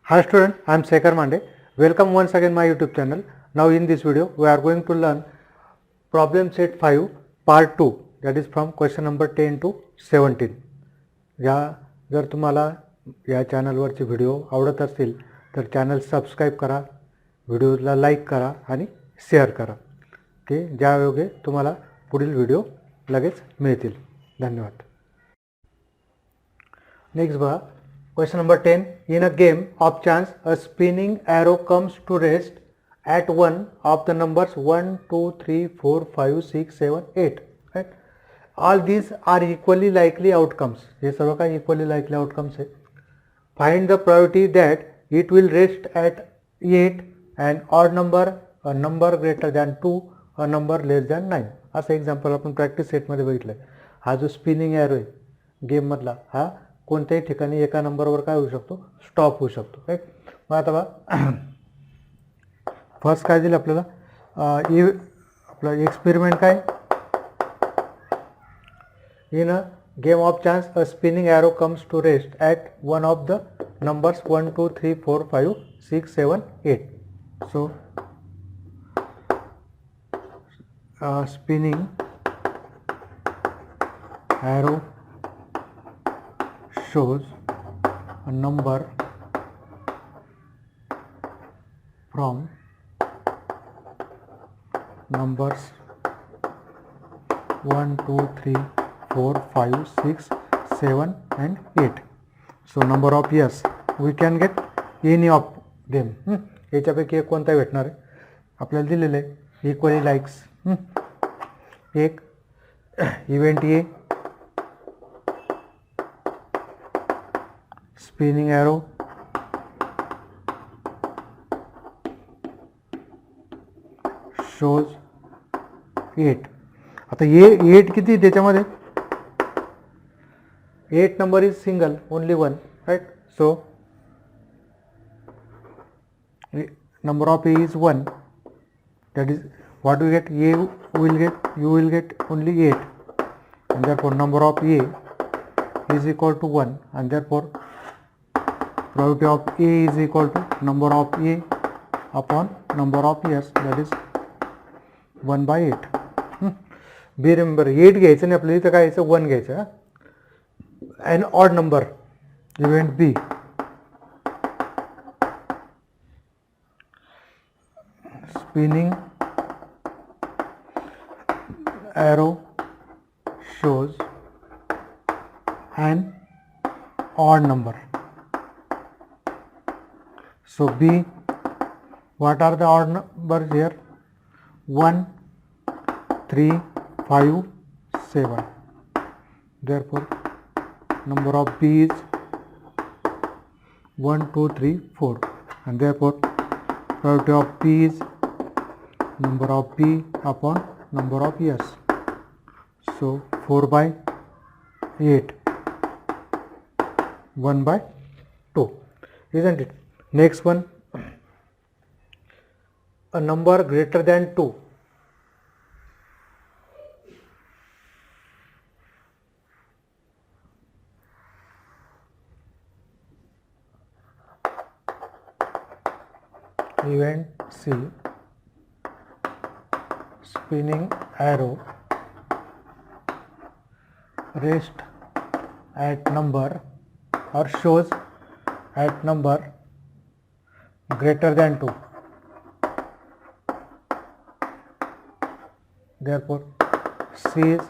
Hi student, I am Sekhar Mande. Welcome once again my YouTube channel. Now in this video we are going to learn problem set 5 part 2, that is from question number 10 to 17. या जर तुम्हाला या चॅनलवरचे video आवडत असतील तर channel subscribe करा, व्हिडिओला like करा आणि शेअर करा की ज्यायोगे तुम्हाला पुढील व्हिडिओ लगेच मिळतील. धन्यवाद. नेक्स्ट बघा, question number 10. In a game of chance, a spinning arrow comes to rest at one of the numbers 1, 2, 3, 4, 5, 6, 7, 8. Right? All these are equally likely outcomes. ये सर्व का equally likely outcomes है. Find the probability that it will rest at 8 and odd number, a number greater than 2, a number less than 9. असं example आपण practice सेटमध्ये बघितलं आहे. हा जो spinning arrow आहे गेममधला, हा कोणत्याही ठिकाणी एका नंबरवर काय होऊ शकतो, स्टॉप होऊ शकतो. राईट. मग आता बघा, फर्स्ट काय दिलं आपल्याला, आपलं एक्सपेरिमेंट काय, in a game of chance a spinning arrow comes to rest at one of the numbers 1, 2, 3, 4, 5, 6, 7, 8. So spinning arrow shows a number from numbers 1, 2, 3, 4, 5, 6, 7 and 8. So number of yes, we can get any of them. याच्यापैकी एक कोणता भेटणार आहे आपल्याला दिलेलं आहे. Equally likely, एक event A, spinning arrow, shows 8. आता ये 8 किती त्याच्यामध्ये, 8 number is single, only one. Right. So number of a is 1, that is what we get, you will get only 8, and therefore number of a is equal to 1, and therefore probability of a is equal to number of a upon number of yes, that is 1 by 8. B remember 8 घ्यायचं नाही आपल्याला, इथं काय घ्यायचं, 1 घ्यायचं. And odd number event B, spinning arrow shows an odd number. So B, what are the odd numbers here? 1, 3, 5, 7. Therefore number of B is 1, 2, 3, 4, and therefore probability of P is number of P upon number of yes. So 4 by 8, 1 by 2, isn't it? Next one, a number greater than 2. Event C, spinning arrow rest at number or shows at number greater than 2. Therefore C is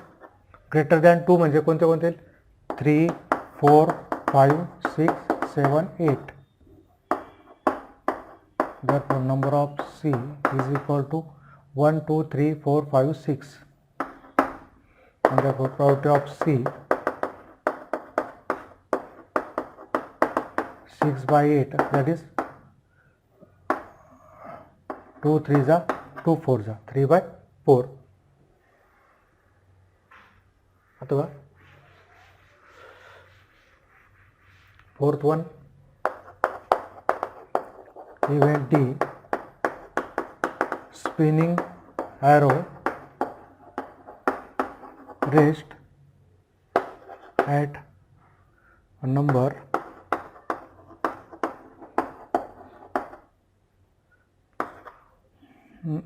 greater than 2 म्हणजे कोणते कोणते, 3, 4, 5, 6, 7, 8. Therefore number of C is equal to 1, 2, 3, 4, 5, 6, and therefore probability of C 6 by 8, that is 2 3 जा 2 4 जा 3 by 4. अथवा fourth one, event D, spinning arrow rest at a number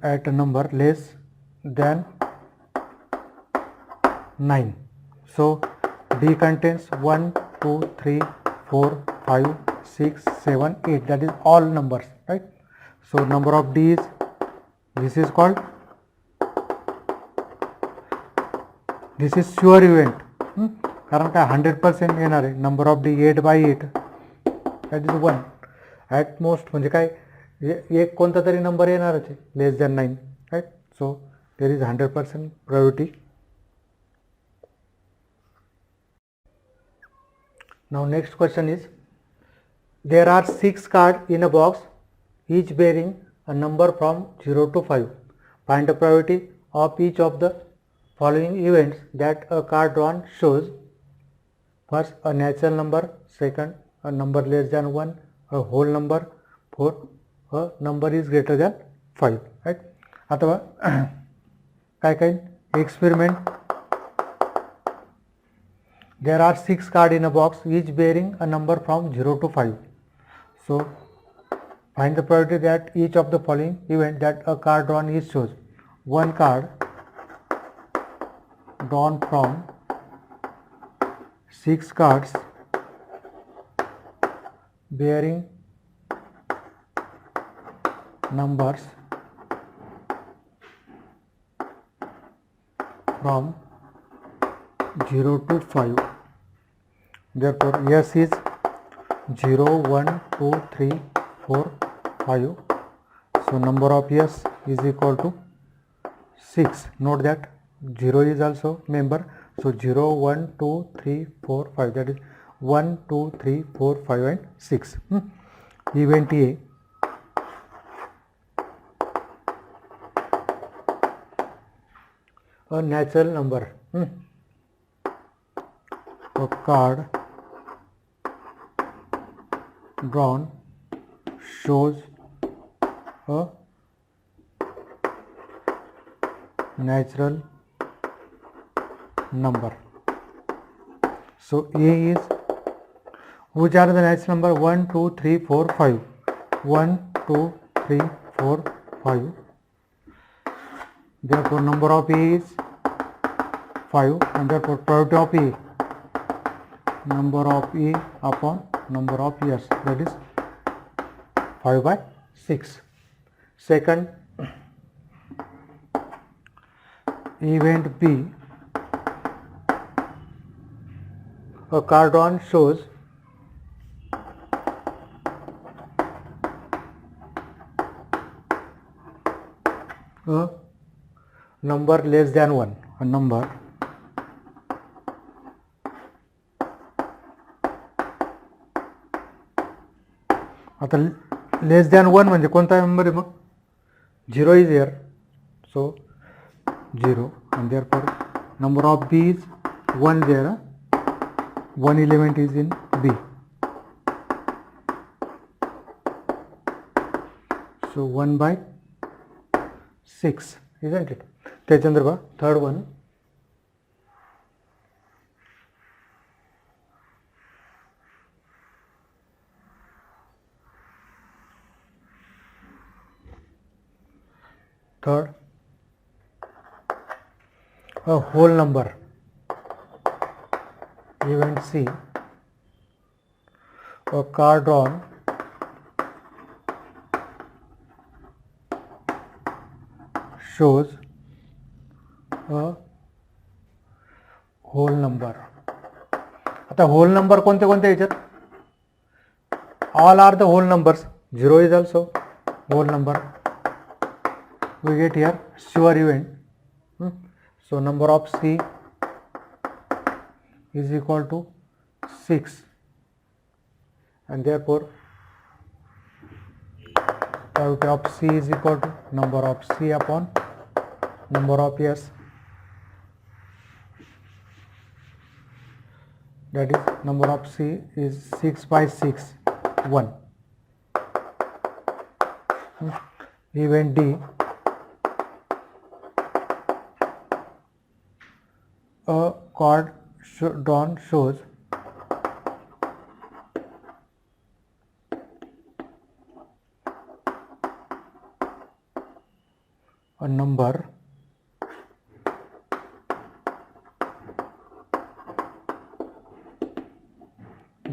at a number less than 9. So D contains 1, 2, 3, 4, 5, 6, 7, 8. That is all numbers, right? So number of D is, this is called, this is sure event. कारण काय 100% येणार आहे. Number of D 8/8 that is 1. At most म्हणजे काय, एक कोणता तरी number येणारच आहे less than 9, right. So there is 100% probability. Now next question is, there are 6 cards in a box, each bearing a number from 0 to 5. Find the probability of each of the following events that a card drawn shows. First, a natural number. Second, a number less than 1, a whole number. Fourth, a number is greater than 5. Right? अथवा काय experiment. There are 6 cards in a box, each bearing a number from 0 to 5. So find the probability that each of the following event that a card drawn is shows. One card drawn from 6 cards bearing numbers from 0 to 5. Therefore S is 0, 1, 2, 3, 4, 5. So number of S is equal to 6. Note that 0 is also member. So 0, 1, 2, 3, 4, 5. That is 1, 2, 3, 4, 5 and 6. Event A. A natural number. A card drawn shows a natural number. So A is, which are the natural number? 1, 2, 3, 4, 5. 1, 2, 3, 4, 5. Therefore number of A is 5, and therefore probability of A, number of A upon number of S, that is 5/6. Second, event B, a card drawn shows a number less than 1, a number आता less than 1 म्हणजे कोणता number आहे मग? 0 is here. So 0, and therefore number of B is 1 there. One element is in B. So 1/6, isn't it? त्याच्यानंतर बघा third one. Third, a whole number. Event C, a card drawn shows a whole number. आता whole number कोणते कोणते याच्यात? All are the whole numbers. 0 is also whole number. We get here sure event. So number of C is equal to 6, and therefore probability of C is equal to number of C upon number of S, that is number of C is 6/6, 1. Event D, a card drawn shows a number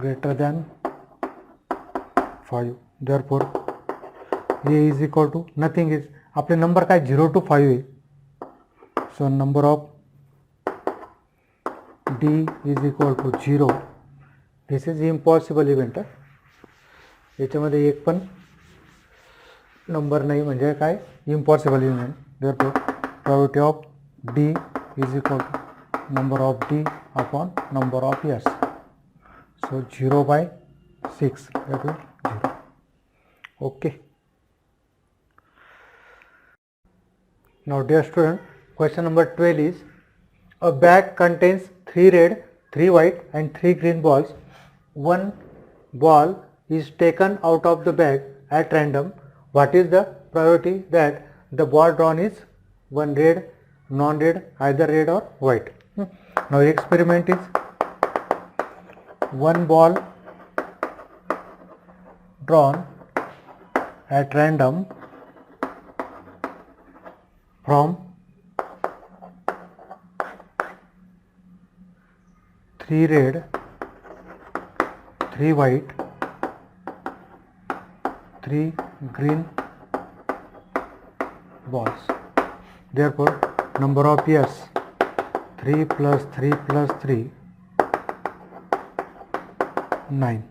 greater than 5. Therefore A is equal to nothing is आपले number काय 0 to 5 आहे. So number of D is equal to 0. This is impossible event. याच्यामध्ये एक पण number नाही म्हणजे काय impossible event. Therefore probability of D is equal to number of D upon number of S. So 0 by 6, that is 0. Okay. Now dear student, question number 12 is, a bag contains 3 red, 3 white and 3 green balls. One ball is taken out of the bag at random. What is the probability that the ball drawn is one red, non-red, either red or white? Now experiment is, one ball drawn at random from 3 red, 3 white, 3 green balls. Therefore number of years 3 plus 3 plus 3 9.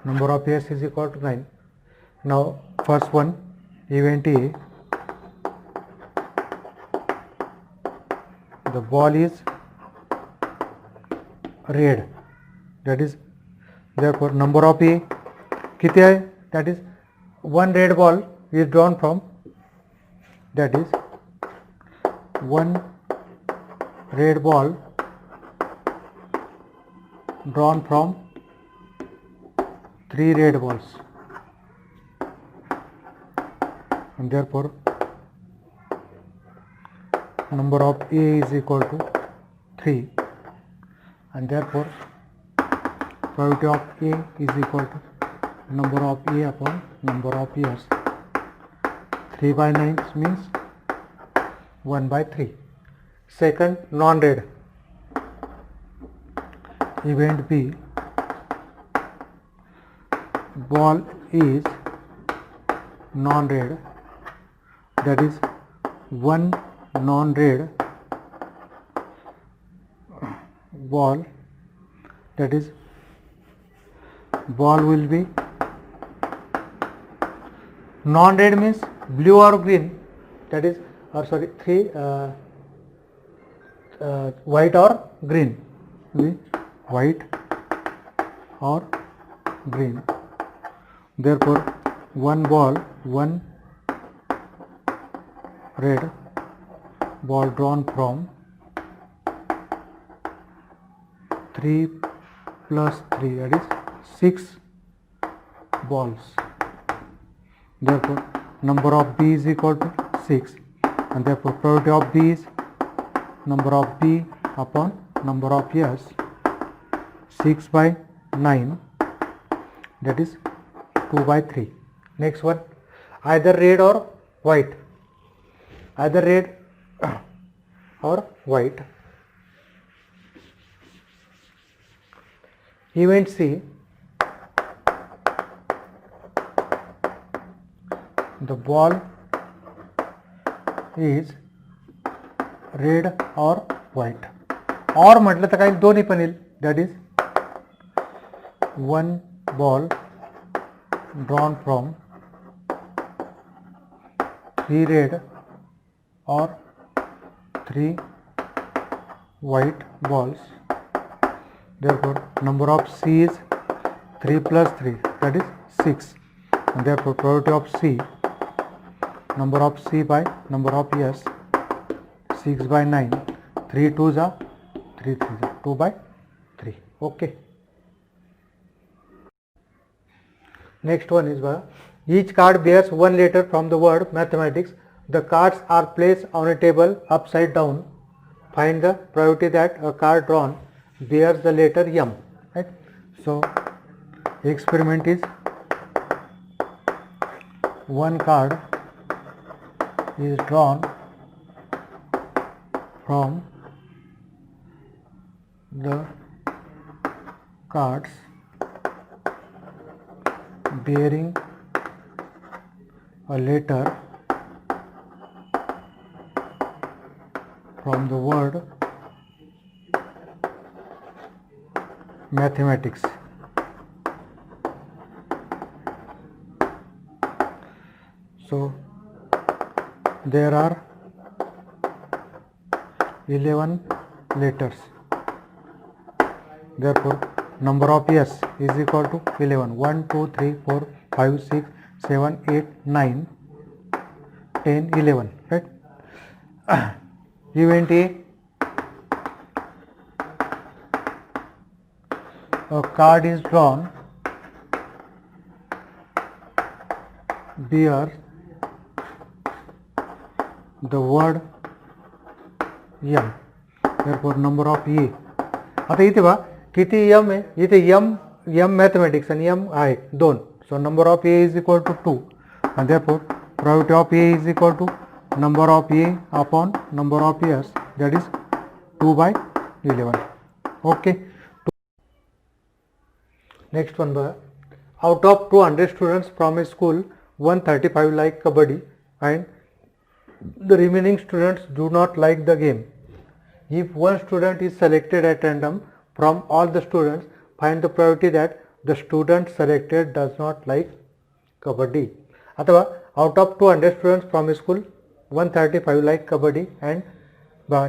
Number of years is equal to 9. Now first one, event A, the ball is red, that is therefore number of A किती आहे, that is one red ball is drawn from, that is one red ball drawn from 3 red balls, and therefore number of A is equal to 3, and therefore probability of A is equal to number of A upon number of years. 3 by 9 means 1 by 3. Second, non-red, event B, ball is non-red, that is one non-red ball, that is ball will be non-red means blue or green, that is white or green, white or green. Therefore one ball, one red ball drawn from 3 plus 3, that is 6 balls. Therefore number of B is equal to 6, and therefore probability of B is number of B upon number of years, 6 by 9, that is 2 by 3. Next one, either red or white, either red or white. Event C, the ball is red or white, or म्हटलं तर काही दोन्ही पण येईल, that is one ball drawn from 3 red or 3 white balls. Therefore number of C is 3 plus 3, that is 6, and therefore probability of C, number of C by number of years, 6 by 9, 3 2s are 3 3s are 2 by 3. Okay. Next one is, each card bears one letter from the word mathematics. The cards are placed on a table upside down. Find the probability that a card drawn bears the letter M. Right? So experiment is, one card is drawn from the cards bearing a letter from the word mathematics. So there are 11 letters. Therefore, number of yes is equal to 11. 1, 2, 3, 4, 5, 6, 7, 8, 9, 10, 11. Right? Event A. A card is drawn bears the word M. Therefore, number of A. आता इथे बघा किती M आहे, इथे M mathematics आणि M आहे 2. So number of A is equal to 2 and therefore probability of A is equal to number of A upon number of S, that is 2 by 11. Okay. Next one, out of 200 students from a school, 135 like kabaddi and the remaining students do not like the game. If one student is selected at random from all the students, find the probability that the student selected does not like kabaddi. अथवा out of 200 students from a school, 135 like kabaddi and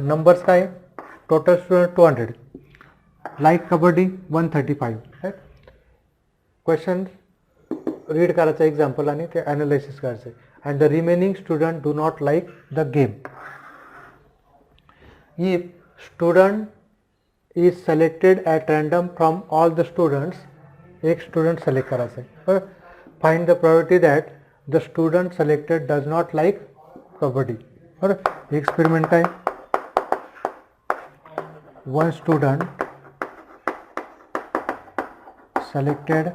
numbers काय total student 200 like kabaddi 135. right? Question read करायचं example आणि ते analysis करायचं and the remaining student do not like the game. If student is selected at random from all the students, एक student select करायचं. Find the probability that the student selected does not like kabaddi. Experiment काय? One student selected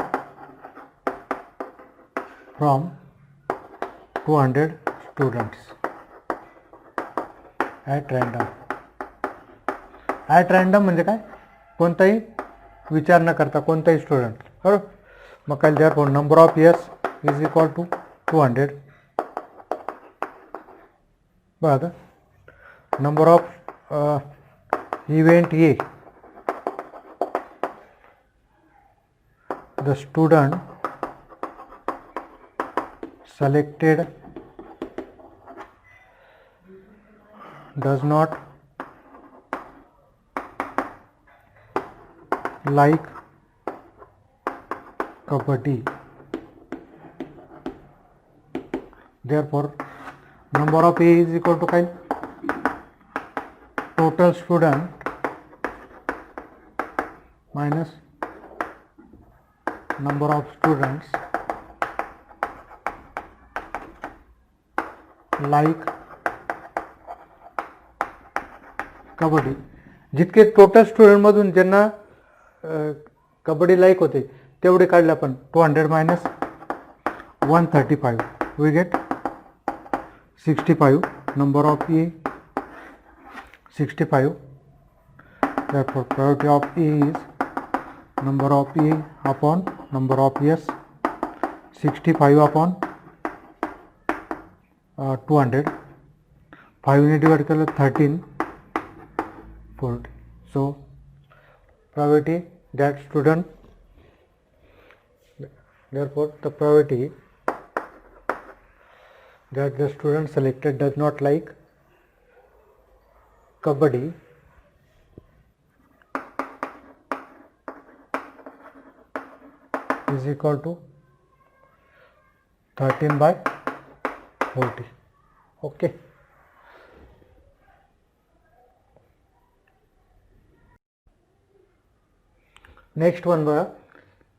from 200 students at random. At random म्हणजे काय? कोणताही विचार न करता कोणताही स्टुडंट. बरोबर. मग काय therefore number of years is equal to 200. बघा number of event A, the student selected does not like kabaddi. Therefore, number of A is equal to kind total student minus number of students like kabaddi. जितके total student मधून ज्यांना kabaddi like होते तेवढे काढले आपण 200 minus 135 we get 65. number of A 65. therefore probability of A is number of A upon number of S, 65 upon 200. 5 ने divide केलं 13 40. so probability that student, therefore the probability that the student selected does not like kabaddi is equal to 13 by 40. Okay. Next one,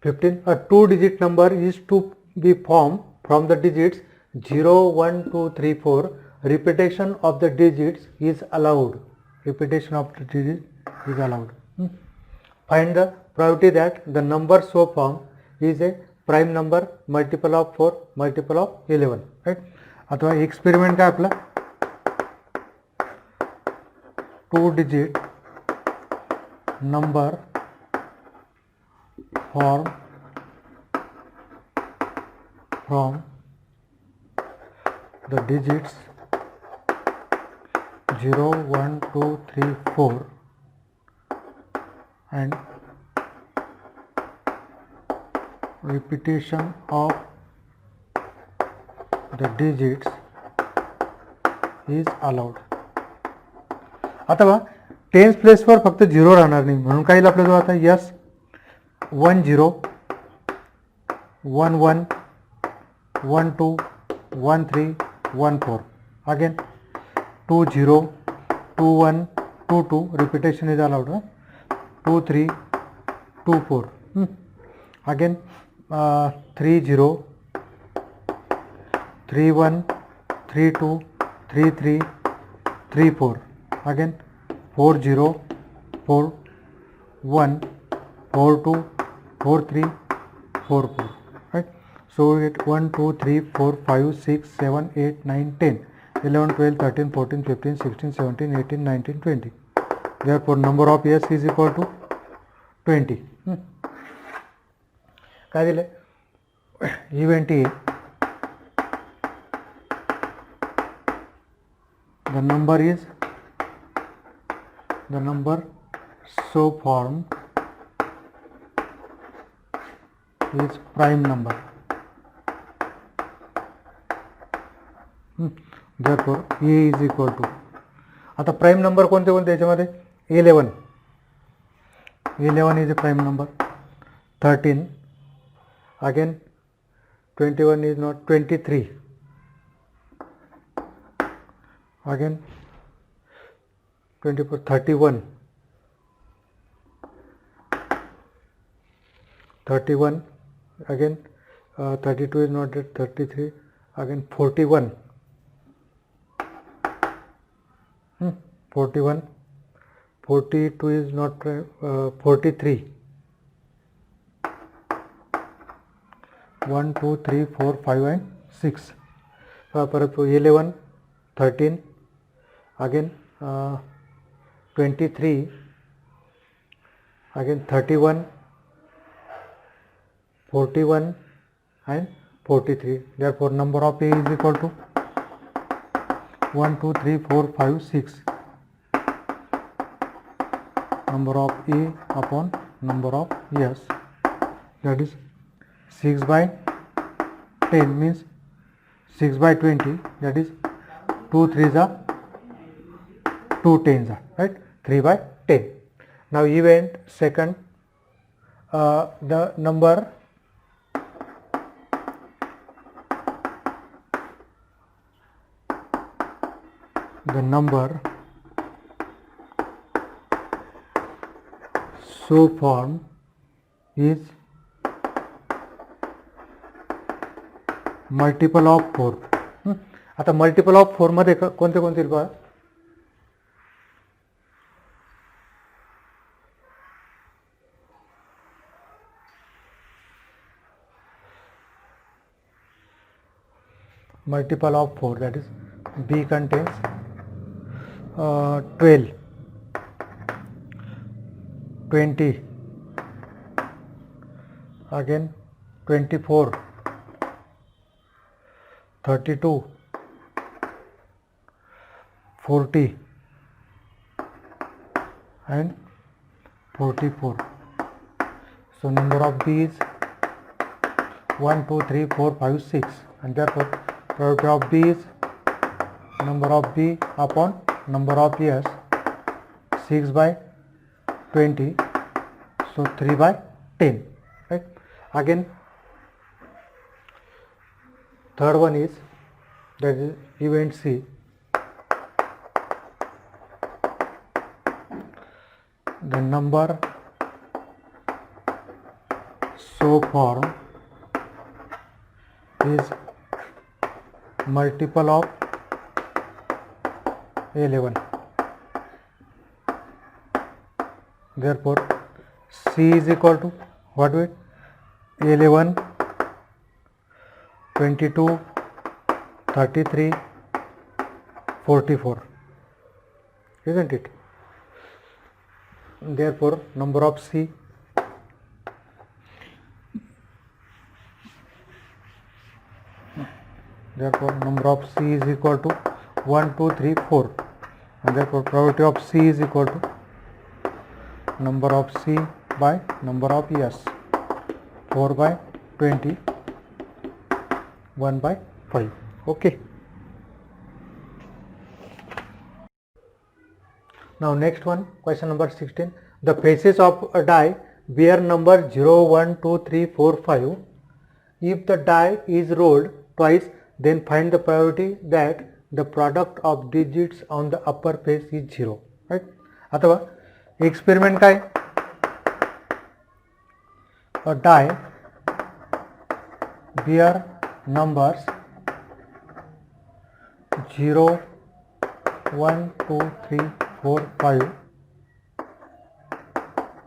15. A 2-digit number is to be formed from the digits 0, 1, 2, 3, 4. Repetition of the digits is allowed. Repetition of the digits is allowed. Find the probability that the number so formed is a prime number, multiple of 4, multiple of 11. Right? अथवा experiment काय आपला 2 digit number form from the digits 0, 1, 2, 3, 4 and repetition of the digits is allowed. आता बघा tense प्लेसवर फक्त 0 राहणार नाही, म्हणून काय येईल आपल्याजवळ आता yes 1 0 1 1 1 2 1 3 1 4 again 2 0 2 1 2 2 repetition is allowed, 2 3 2 4 again 3 0 3 1 3 2 3 3 3 4 again 4 0 4 1 4 2 4 3 4 4, right? So we get 1 2 3 4 5 6 7 8 9 10 11 12 13 14 15 16 17 18 19 20. Therefore number of years is equal to 20. काय दिले event A the number so formed is prime number. Therefore A is equal to, आता prime number कोणते कोणते याच्यामध्ये 11 is a prime number, 13 again 21 is not, 23 again 24 31 again 32 is not that, 33 again 41 41 42 is not 43 1 2 3 4 5 and 6 परत 11 13 again 23 again 31 41 and 43. Therefore number of A is equal to 1 2 3 4 5 6, number of A upon number of years, that is 6 by 10 means 6 by 20, that is 2 3s are 2 10s are, right? 3 by 10. Now event second, the number so formed is multiple of 4. आता multiple of 4 मध्ये कोणते कोणते येईल पहा, multiple of 4, that is B contains 12 20 again 24 32 40 and 44. So number of B is 1 2 3 4 5 6, and therefore probability of B is number of B upon number of years 6 by 20, so 3 by 10, right? Again third one is, that is event C, the number so formed is multiple of 11. Therefore C is equal to what way, 11 22 33, 44, isn't it? Therefore, number of C is equal to 1, 2, 3, 4, and therefore probability of C is equal to number of C by number of S, 4 by 20, 1 by 5. Okay. Now next one, question number 16. The faces of a die bear number 0, 1, 2, 3, 4, 5. If the die is rolled twice, then find the probability that the product of digits on the upper face is 0. Right? अथवा experiment काय, a die bear numbers 0, 1, 2, 3, 4, 5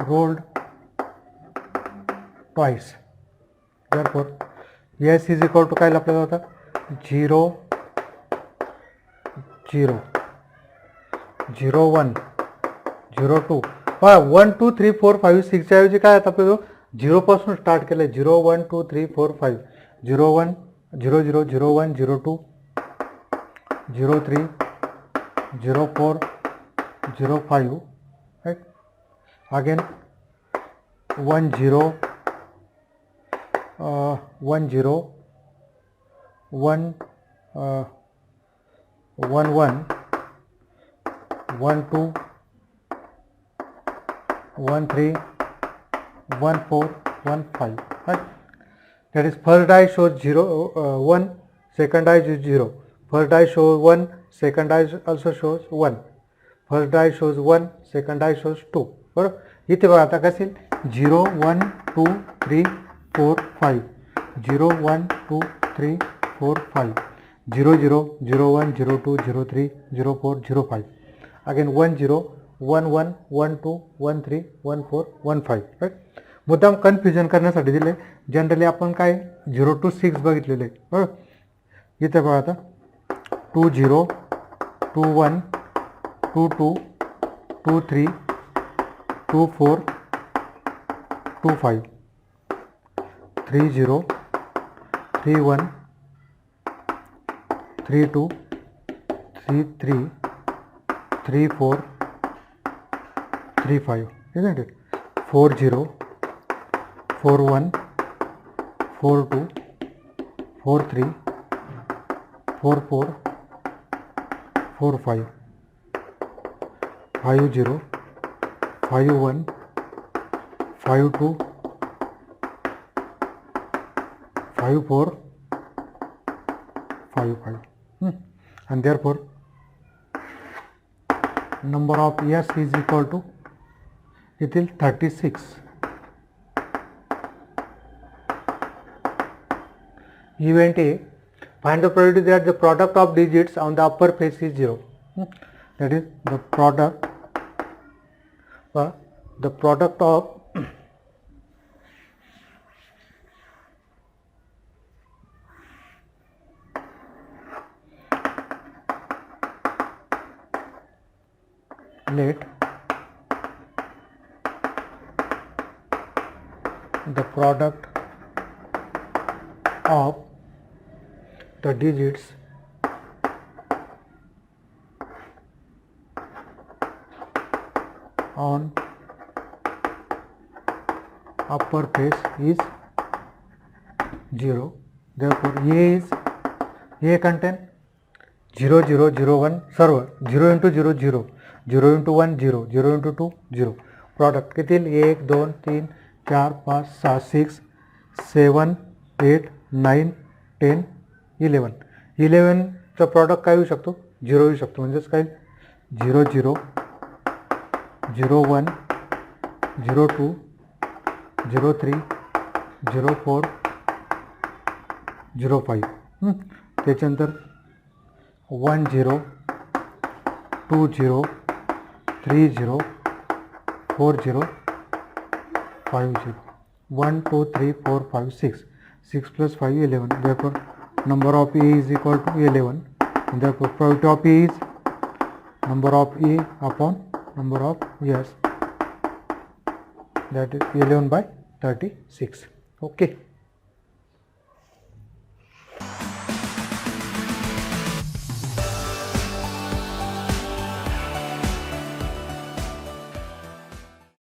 rolled twice. Therefore, S is equal to काय आपल्याला होता 0, 0, 0, 1, 0, 2. 1, 2, 3, 4, 5, 6 च्या ऐवजी काय आता आपल्याला 0 पासून स्टार्ट केलं. 0, 1, 2, 3, 4, 5, 0, 1, 0, 0, 0, 1, 0, 2, 0, 3, 0, 4, 0, 5, right? Again 1, 0, 1, 0, 1, 1, 1, 1, 2, 1, 3, 1, 4, 1, 5, right? That is first die shows 0, 1, second die is 0, first die shows 1, second die also shows 1, first die shows 1, second die shows 2. बरोबर. इथे बघा आता कसे 0, 1, 2, 3, 4, 5, 0, 1, 2, 3, 4, 5, 0, 0, 0, 1, 0, 2, 0, 3, 0, 4, 0, 5. Again 1, 0, 1, 1, 1, 2, 1, 3, 1, 4, 1, 5. right? मुद्दाम कन्फ्युजन करण्यासाठी दिले. जनरली आपण काय 0 to 6 बघितलेले. बरोबर. इथे बघा आता 2, 0, 2, 1, 2, 2, 2, 3, 2, 4, 2, 5, 3, 0, 3, 1, 3, 2, 3, 3, 3, 4, 3, 5, isn't it? 4, 0, 4, 1, 4, 2, 4, 3, 4, 4, 4, 5, 5, 0, 5, 1, 5, 2, 5, 4, 5, 5. And therefore, number of S is equal to, it is 36. Event A, find the probability that the product of digits on the upper face is 0. That is the product of let the product of the digits on upper face is 0. Therefore, A contain 0, 0, 0, 1 serve 0 into 0, 0, 0 into 1, 0, 0 into 2, 0. Product किती 1, 2, 3, 4, 5, 6, 6, 7, 8, 9, 10, 11. 11 चा product काय होऊ शकतो 0 होऊ शकतो. म्हणजेच काय 0, 0, 0, 1, 0, 2, 0, 3, 0, 4, 0, 5. त्याच्यानंतर 1, 0, 2, 0, 3, 0, 4, 0, 5, 0. 1, 2, 3, 4, 5, 6. 6 plus 5, 11. Therefore, number of A is equal to 11, and therefore probability of A is number of A upon number of S, that is 11 by 36. Okay.